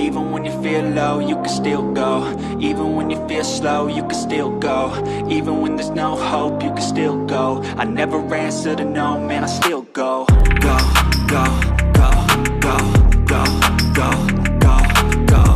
Even when you feel low, you can still go. Even when you feel slow, you can still go. Even when there's no hope, you can still go. I never answer to no, man, I still go. Go, go, go, go, go, go, go, go.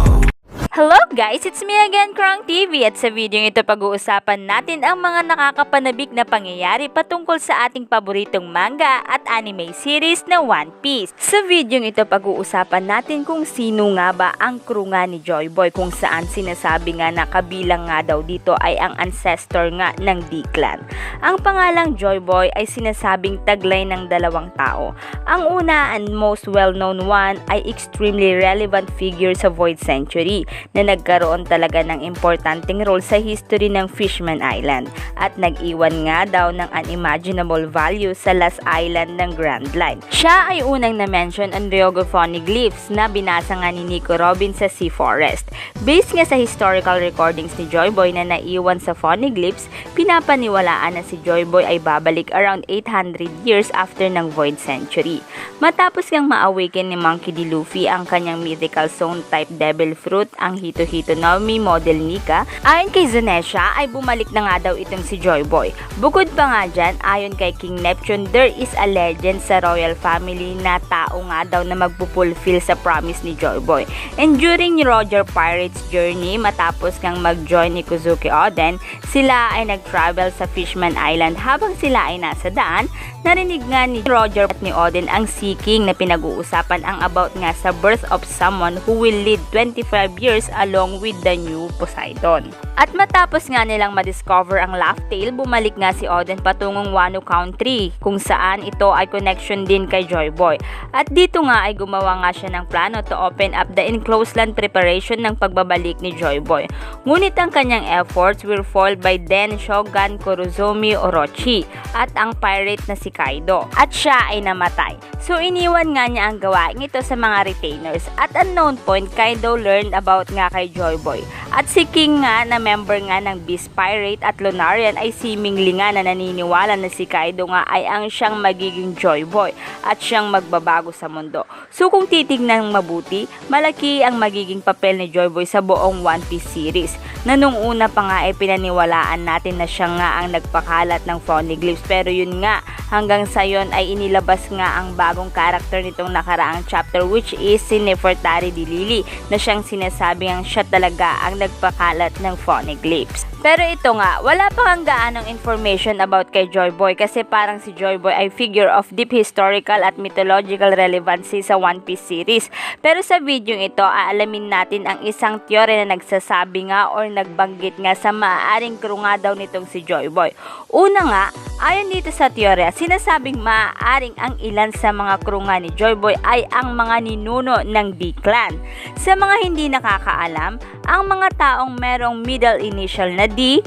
Hello guys! It's me again, Krong TV, at sa video ito pag-uusapan natin ang mga nakakapanabik na pangyayari patungkol sa ating paboritong manga at anime series na One Piece. Sa video ito pag-uusapan natin kung sino nga ba ang crew nga ni Joy Boy, kung saan sinasabi nga na kabilang nga daw dito ay ang ancestor nga ng D-Clan. Ang pangalang Joy Boy ay sinasabing taglay ng dalawang tao. Ang una and most well-known one ay extremely relevant figure sa Void Century na nagkaroon talaga ng importanteng role sa history ng Fishman Island at nag-iwan nga daw ng unimaginable value sa last island ng Grand Line. Siya ay unang na-mention ang Ryogo Poneglyphs na binasa nga ni Nico Robin sa Sea Forest. Based nga sa historical recordings ni Joy Boy na naiwan sa Poneglyphs, pinapaniwalaan na si Joy Boy ay babalik around 800 years after ng Void Century. Matapos ngang ma-awaken ni Monkey D. Luffy ang kanyang mythical zone type devil fruit, ang Hito-Hito no Mi model Nika, ayon kay Zanesha ay bumalik na nga daw itong si Joy Boy. Bukod pa nga dyan, ayon kay King Neptune, there is a legend sa royal family na tao nga daw na magpupulfill sa promise ni Joy Boy. And during Roger Pirate's journey, matapos kang mag-join ni Kozuki Oden, sila ay nag-travel sa Fishman Island. Habang sila ay nasa daan, narinig nga ni Roger at ni Oden ang seeking na pinag-uusapan ang about nga sa birth of someone who will lead 25 years along with the new Poseidon. At matapos nga nilang madiscover ang Laugh Tale, bumalik nga si Oden patungong Wano Country, kung saan ito ay connection din kay Joy Boy. At dito nga ay gumawa nga siya ng plano to open up the enclosed land preparation ng pagbabalik ni Joy Boy. Ngunit ang kanyang efforts were foiled by then Shogun Kurozomi Orochi at ang pirate na si Kaido, at siya ay namatay. So iniwan nga niya ang gawain ito sa mga retainers. At unknown point, Kaido learned about nga kay Joy Boy. At si King nga na member nga ng Beast Pirate at Lunarian ay seemingly nga na naniniwala na si Kaido nga ay ang siyang magiging Joy Boy at siyang magbabago sa mundo. So kung titignan mabuti, malaki ang magiging papel ni Joy Boy sa buong One Piece series, na nung una pa nga ay pinaniwalaan natin na siya nga ang nagpakalat ng Poneglyphs, pero yun nga, hanggang sa yon ay inilabas nga ang bagong karakter nitong nakaraang chapter, which is si Nefertari Di Lily, na siyang sinasabing ang siya talaga ang nagpakalat ng Poneglyphs. Pero ito nga, wala pa kang gaanong information about kay Joy Boy, kasi parang si Joy Boy ay figure of deep historical at mythological relevancy sa One Piece series. Pero sa video ito, aalamin natin ang isang teorya na nagsasabi nga or nagbanggit nga sa maaaring crew nga daw nitong si Joy Boy. Una nga, ayon dito sa teorya, sinasabing maaaring ang ilan sa mga crew nga ni Joy Boy ay ang mga ninuno ng D-Clan. Sa mga hindi nakakaalam, ang mga taong merong middle initial na D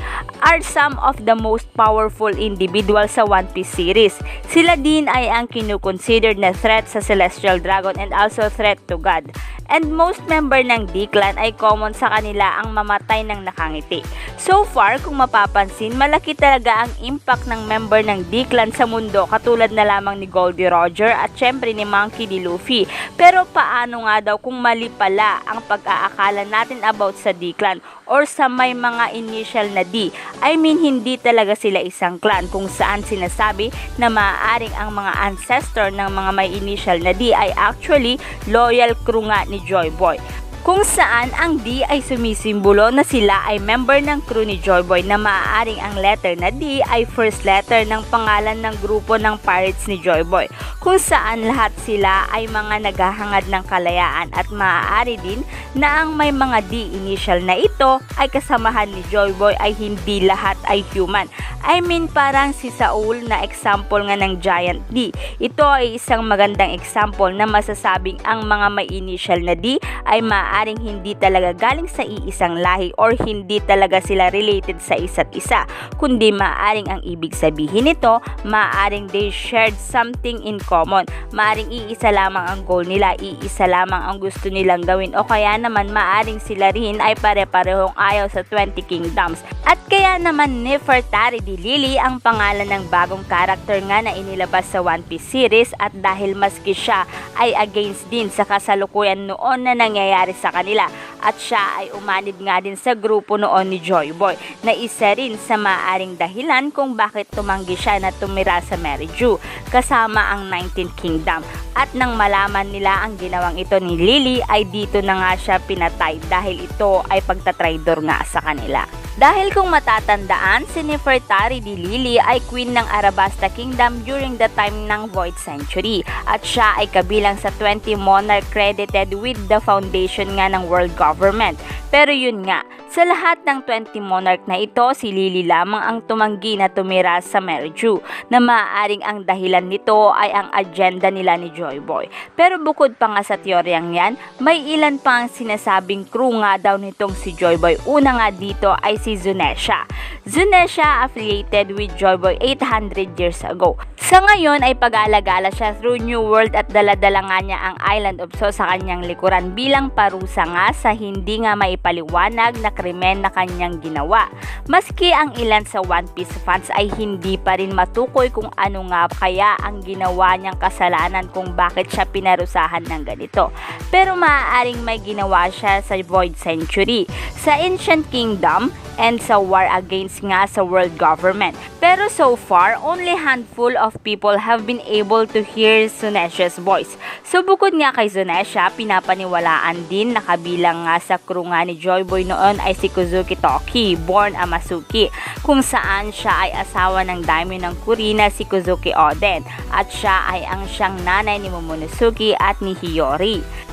are some of the most powerful individuals sa One Piece series. Sila din ay ang kinukonsidered na threat sa Celestial Dragon and also threat to God. And most member ng D-Clan ay common sa kanila ang mamatay ng nakangiti. So far, kung mapapansin, malaki talaga ang impact ng member ng D-Clan sa mundo, katulad na lamang ni Goldie Roger at syempre ni Monkey D. Luffy. Pero paano nga daw kung mali pala ang pag-aakala natin about sa D-Clan or sa may mga initial na D? I mean, hindi talaga sila isang clan, kung saan sinasabi na maaaring ang mga ancestor ng mga may initial na D ay actually loyal crew nga ni Joy Boy, kung saan ang D ay sumisimbolo na sila ay member ng crew ni Joy Boy, na maaaring ang letter na D ay first letter ng pangalan ng grupo ng pirates ni Joy Boy, kung saan lahat sila ay mga naghahangad ng kalayaan, at maaari din na ang may mga D initial na ito ay kasamahan ni Joy Boy ay hindi lahat ay human. I mean, parang si Saul na example nga ng Giant D. Ito ay isang magandang example na masasabing ang mga may initial na D ay maaaring hindi talaga galing sa iisang lahi or hindi talaga sila related sa isa't isa, kundi maaaring ang ibig sabihin nito, maaaring they shared something in common. Maaaring iisa lamang ang goal nila, iisa lamang ang gusto nilang gawin, o kaya naman maaaring sila rin ay pare-parehong ayaw sa 20 Kingdoms. At kaya naman Nefertari Di Lily ang pangalan ng bagong karakter nga na inilabas sa One Piece series, at dahil maski siya ay against din sa kasalukuyan noon na nangyayari sa kanila at siya ay umanib nga din sa grupo noon ni Joy Boy na isa rin sa maaaring dahilan kung bakit tumanggi siya na tumira sa Merridew kasama ang 19th Kingdom. At nang malaman nila ang ginawang ito ni Lily ay dito na nga siya pinatay dahil ito ay pagtatraidor nga sa kanila. Dahil kung matatandaan, si Nefertari di Lily ay queen ng Arabasta Kingdom during the time ng Void Century at siya ay kabilang sa 20 monarch credited with the foundation nga ng world government. Pero yun nga, sa lahat ng 20 monarch na ito, si Lily lamang ang tumanggi na tumira sa Merridew na maaaring ang dahilan nito ay ang agenda nila ni Joy Boy. Pero bukod pa nga sa teoryang yan, may ilan pa ang sinasabing crew nga daw nitong si Joy Boy. Una nga dito ay si Zunesha. Zunesha affiliated with Joy Boy 800 years ago. Sa ngayon ay pag-alagala siya through New World at daladala nga niya ang Island of So sa kanyang likuran bilang parusa nga sa hindi nga maipaliwanag na krimen na kanyang ginawa. Maski ang ilan sa One Piece fans ay hindi pa rin matukoy kung ano nga kaya ang ginawa niyang kasalanan kung bakit siya pinarusahan ng ganito. Pero maaaring may ginawa siya sa Void Century, sa Ancient Kingdom, and sa war against nga sa world government. Pero so far, only handful of people have been able to hear Zunesha's voice. So bukod nga kay Zunesha, pinapaniwalaan din na kabilang nga sa crew nga ni Joy Boy noon ay si Kuzuki Toki, born Amasuki, kung saan siya ay asawa ng daimyo ng Kurina si Kuzuki Oden at siya ay ang siyang nanay ni Momonosuke at ni Hiyori.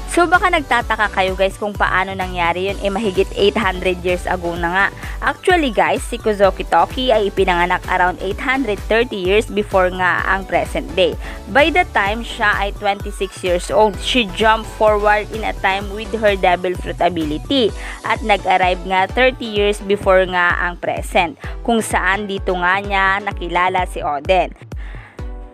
So baka nagtataka kayo guys kung paano nangyari yun, mahigit 800 years ago na nga. Actually guys, si Kuzuki Toki ay ipinanganak around 830 years before nga ang present day. By the time siya ay 26 years old, she jumped forward in a time with her devil fruit ability at nag-arrive nga 30 years before nga ang present, kung saan dito nga niya nakilala si Oden.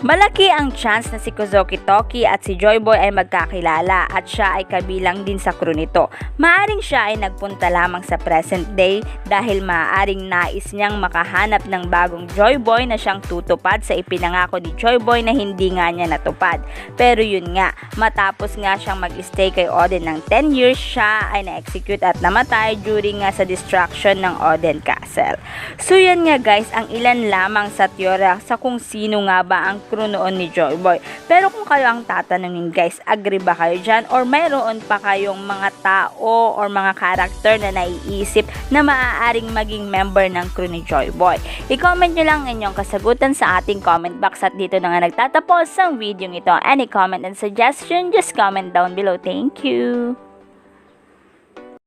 Malaki ang chance na si Kuzuki Toki at si Joy Boy ay magkakilala at siya ay kabilang din sa crew nito. Maaring siya ay nagpunta lamang sa present day dahil maaring nais niyang makahanap ng bagong Joy Boy na siyang tutupad sa ipinangako ni Joy Boy na hindi nga niya natupad. Pero yun nga, matapos nga siyang mag-stay kay Oden ng 10 years, siya ay na-execute at namatay during nga sa destruction ng Oden Castle. So yan nga guys, ang ilan lamang sa teorya sa kung sino nga ba ang crew noon ni Joy Boy. Pero kung kayo ang tatanungin guys, agree ba kayo dyan? Or mayroon pa kayong mga tao or mga karakter na naiisip na maaaring maging member ng crew ni Joy Boy? I-comment nyo lang inyong kasagutan sa ating comment box at dito na nga nagtatapos ang video ito. Any comment and suggestion, just comment down below. Thank you!